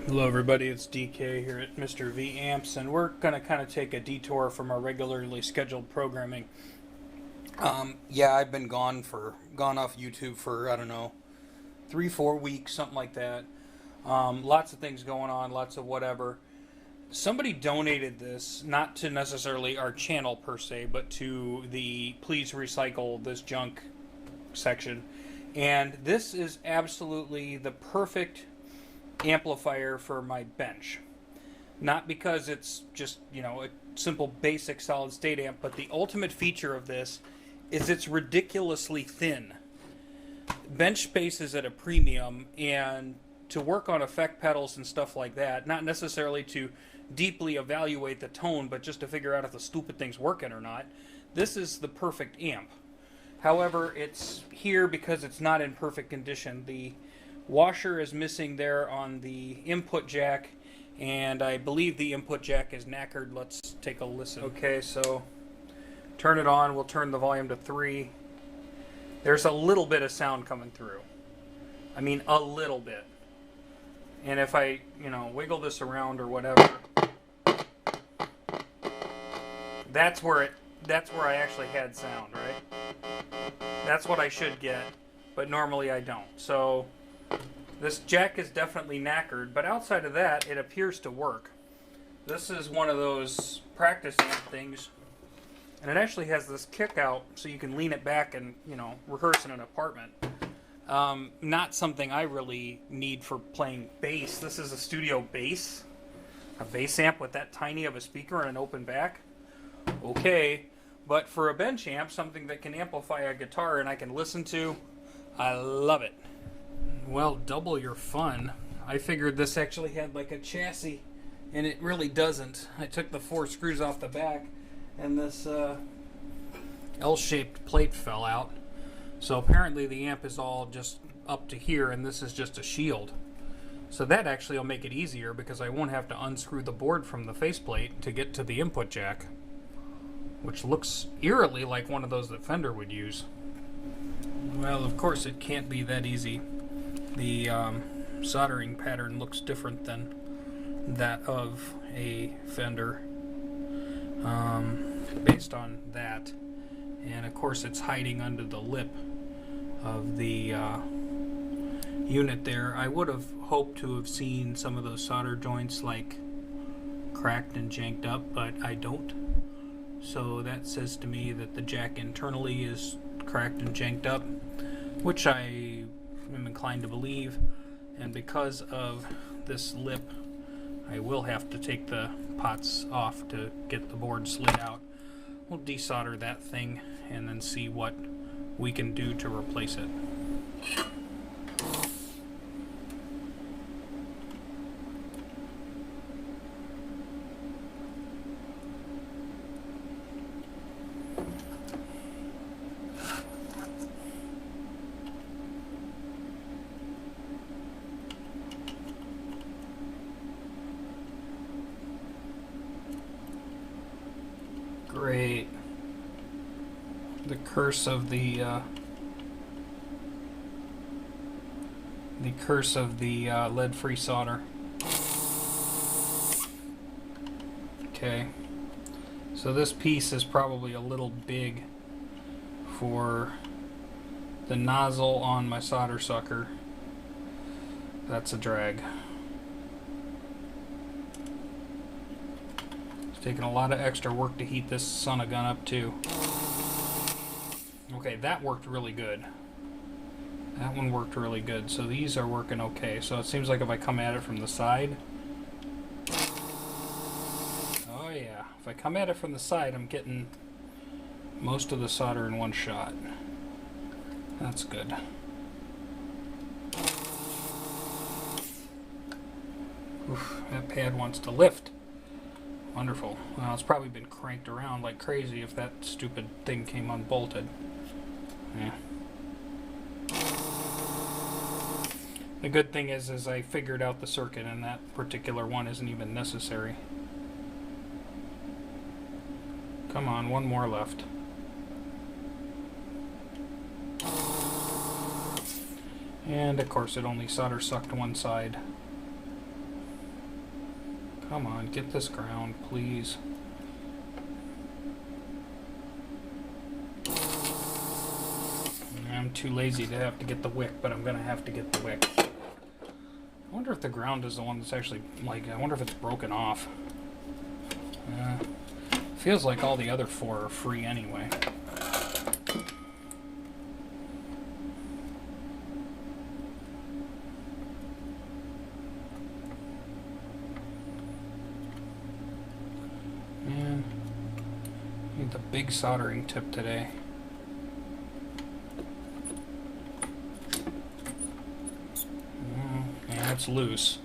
Hello everybody, it's DK here at Mr. V Amps, and we're going to kind of take a detour from our regularly scheduled programming. Yeah, I've been gone off YouTube for, I don't know, 3-4 weeks, something like that. Lots of things going on, lots of whatever. Somebody donated this, not to necessarily our channel per se, but to the Please Recycle This Junk section. And this is absolutely the perfect amplifier for my bench. Not because it's just, a simple basic solid state amp, but the ultimate feature of this is it's ridiculously thin. Bench space is at a premium, and to work on effect pedals and stuff like that, not necessarily to deeply evaluate the tone, but just to figure out if the stupid thing's working or not, this is the perfect amp. However, it's here because it's not in perfect condition. The washer is missing there on the input jack, and I believe the input jack is knackered. Let's take a listen. Okay, so turn it on. We'll turn the volume to 3. There's a little bit of sound coming through. I mean, a little bit. And if I, wiggle this around or whatever, that's where I actually had sound, right? That's what I should get, but normally I don't. So this jack is definitely knackered, but outside of that, it appears to work. This is one of those practice amp things, and it actually has this kick out so you can lean it back and, rehearse in an apartment. Not something I really need for playing bass. This is a studio bass. A bass amp with that tiny of a speaker and an open back. Okay, but for a bench amp, something that can amplify a guitar and I can listen to, I love it. Well, double your fun. I figured this actually had like a chassis, and it really doesn't. I took the 4 screws off the back, and this L-shaped plate fell out. So apparently the amp is all just up to here, and this is just a shield. So that actually will make it easier because I won't have to unscrew the board from the faceplate to get to the input jack, which looks eerily like one of those that Fender would use. Well, of course it can't be that easy. The soldering pattern looks different than that of a Fender, based on that. And of course it's hiding under the lip of the unit there. I would have hoped to have seen some of those solder joints like cracked and janked up, but I don't. So that says to me that the jack internally is cracked and janked up, which I am inclined to believe. And because of this lip, I will have to take the pots off to get the board slid out. We'll desolder that thing and then see what we can do to replace it. Great. The curse of the lead-free solder. Okay. So this piece is probably a little big for the nozzle on my solder sucker. That's a drag. It's taking a lot of extra work to heat this son of gun up too. Okay, that worked really good. That one worked really good. So these are working okay. So it seems like if I come at it from the side. Oh yeah, if I come at it from the side, I'm getting most of the solder in one shot. That's good. Oof, that pad wants to lift. Wonderful. Well, it's probably been cranked around like crazy if that stupid thing came unbolted. Yeah. The good thing is I figured out the circuit, and that particular one isn't even necessary. Come on, one more left. And of course it only solder sucked one side. Come on, get this ground, please. I'm too lazy to have to get the wick, but I'm gonna have to get the wick. I wonder if the ground is the one that's actually, like, I wonder if it's broken off. Feels like all the other 4 are free anyway. Man, need the big soldering tip today. Yeah, it's loose.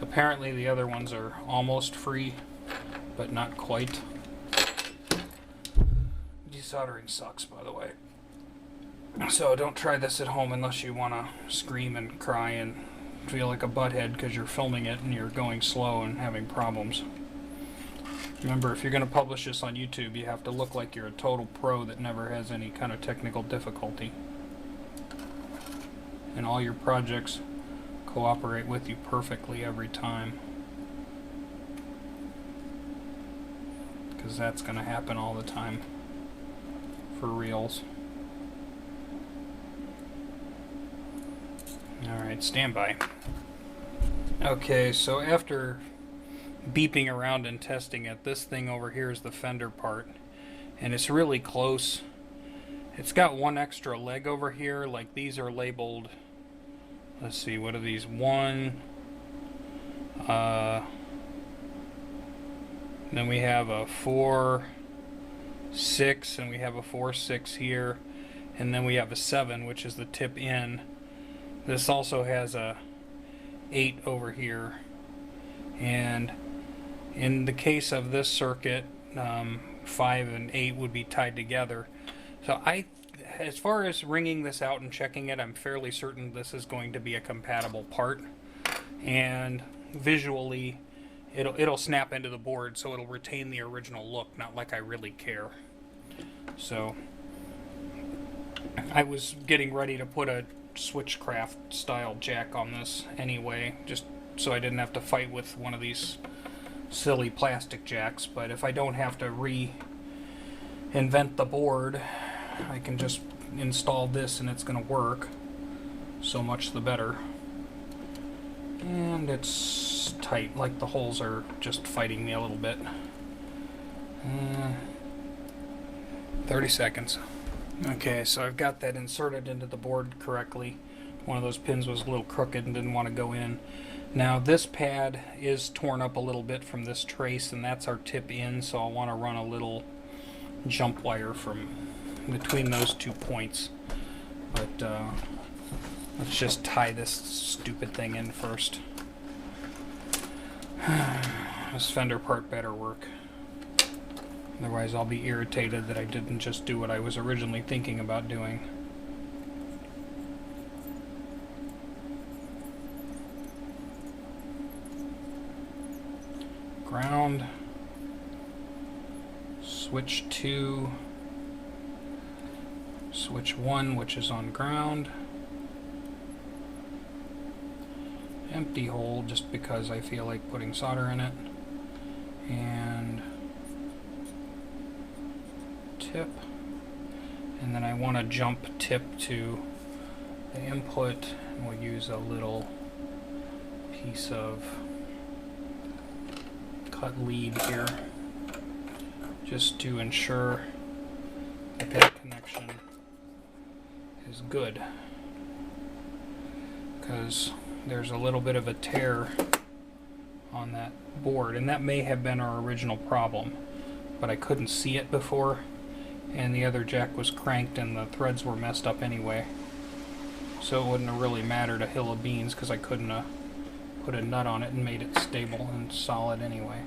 Apparently the other ones are almost free, but not quite. Desoldering sucks, by the way. So don't try this at home unless you want to scream and cry and feel like a butthead because you're filming it and you're going slow and having problems. Remember, if you're going to publish this on YouTube, you have to look like you're a total pro that never has any kind of technical difficulty. And all your projects cooperate with you perfectly every time. Because that's going to happen all the time. For reals. Alright, stand by. Okay, so after beeping around and testing it, this thing over here is the fender part. And it's really close. It's got one extra leg over here. Like, these are labeled, let's see, what are these? 1, then we have a 4, 6, and we have a 4, 6 here, and then we have a 7, which is the tip in. This also has a 8 over here, and in the case of this circuit, 5 and 8 would be tied together. So as far as ringing this out and checking it, I'm fairly certain this is going to be a compatible part, and visually it'll snap into the board, so it'll retain the original look, not like I really care. So I was getting ready to put a Switchcraft style jack on this anyway, just so I didn't have to fight with one of these silly plastic jacks. But if I don't have to reinvent the board, I can just install this and it's going to work. So much the better. And it's tight, like the holes are just fighting me a little bit. 30 seconds. Okay, so I've got that inserted into the board correctly. One of those pins was a little crooked and didn't want to go in. Now this pad is torn up a little bit from this trace, and that's our tip in, so I'll want to run a little jump wire from between those 2 points. But let's just tie this stupid thing in first. This fender part better work. Otherwise I'll be irritated that I didn't just do what I was originally thinking about doing. Ground. Switch 2. Switch 1, which is on ground. Empty hole just because I feel like putting solder in it. And tip, and then I want to jump tip to the input, and we'll use a little piece of cut lead here just to ensure that that connection is good, because there's a little bit of a tear on that board, and that may have been our original problem, but I couldn't see it before, and the other jack was cranked and the threads were messed up anyway. So it wouldn't have really mattered a hill of beans because I couldn't have put a nut on it and made it stable and solid anyway.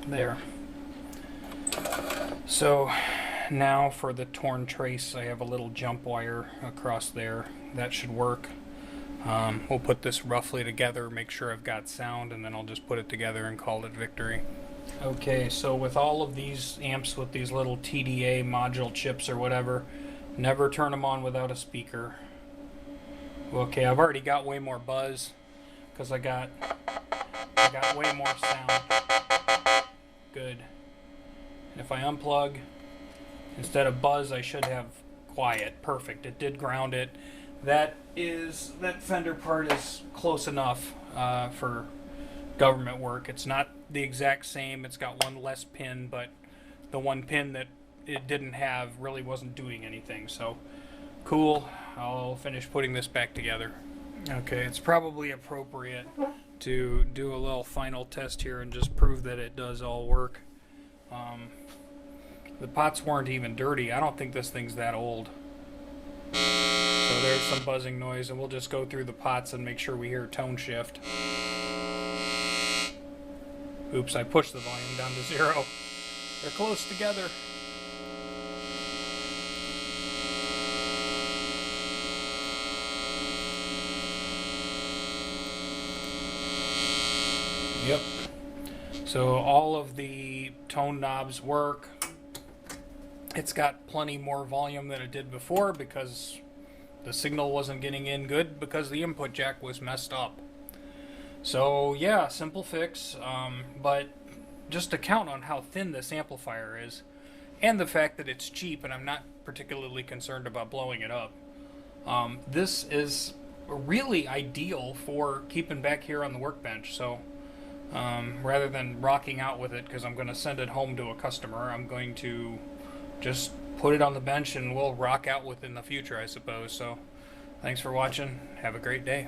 There. So now for the torn trace, I have a little jump wire across there. That should work. We'll put this roughly together, make sure I've got sound, and then I'll just put it together and call it victory. Okay, so with all of these amps with these little TDA module chips or whatever, never turn them on without a speaker. Okay, I've already got way more buzz because I got way more sound. Good. And if I unplug, instead of buzz, I should have quiet. Perfect. It did ground it. That fender part is close enough for government work. It's not the exact same. It's got one less pin, but the one pin that it didn't have really wasn't doing anything. So cool. I'll finish putting this back together. Okay, it's probably appropriate to do a little final test here and just prove that it does all work. The pots weren't even dirty. I don't think this thing's that old. So there's some buzzing noise, and we'll just go through the pots and make sure we hear tone shift. Oops, I pushed the volume down to 0. They're close together. Yep. So all of the tone knobs work. It's got plenty more volume than it did before because the signal wasn't getting in good because the input jack was messed up. So yeah, simple fix, but just to count on how thin this amplifier is and the fact that it's cheap and I'm not particularly concerned about blowing it up. This is really ideal for keeping back here on the workbench. So rather than rocking out with it because I'm going to send it home to a customer, I'm going to just put it on the bench and we'll rock out with it in the future, I suppose. So thanks for watching. Have a great day.